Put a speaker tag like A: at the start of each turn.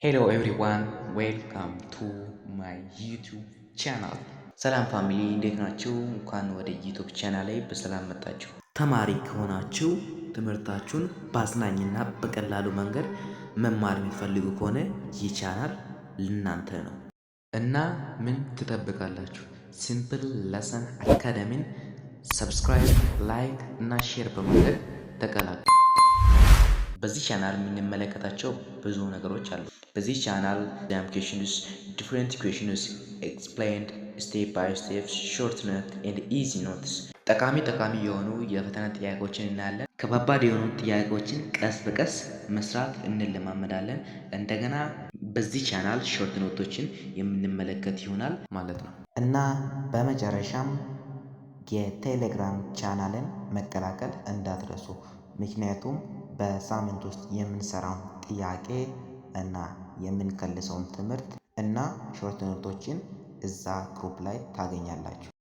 A: Hello everyone, welcome to my YouTube channel። ሰላም ፋሚሊ እንዴት ናችሁ? እንኳን ወደ ዩቲዩብ ቻናሌ በሰላም መጣችሁ። ተማሪ ከሆናችሁ ትምህርታችሁን በአዝናኝና በቀላሉ መንገድ መማር የሚፈልጉ ከሆነ ይህ ቻናል ለእናንተ ነው እና ምን ትጠብቃላችሁ? ሲምፕል ለሰን አካዳሚን ሰብስክራይብ፣ ላይክ እና ሼር በማድረግ ተቀላቀሉ። በዚህ ቻናል የምንመለከታቸው ብዙ ነገሮች አሉ። በዚህ ቻናል ኤግዛሚኔሽንስ ዲፍረንት ኩዌሽንስ ኤክስፕሌንድ ስቴፕ ባይ ስቴፕ ሾርት ኖት ኤንድ ኢዚ ኖትስ ጠቃሚ የሆኑ የፈተና ጥያቄዎችን እናያለን። ከባባድ የሆኑ ጥያቄዎችን ቀስ በቀስ መስራት እንለማመዳለን። እንደገና በዚህ ቻናል ሾርት ኖቶችን የምንመለከት ይሆናል ማለት ነው እና በመጨረሻም የቴሌግራም ቻናልን መቀላቀል እንዳትረሱ። ምክንያቱም በሳምንት ውስጥ የምንሰራውን ጥያቄ እና የምንከልሰውን ትምህርት እና ሾርት ኖቶችን እዛ ግሩፕ ላይ ታገኛላችሁ።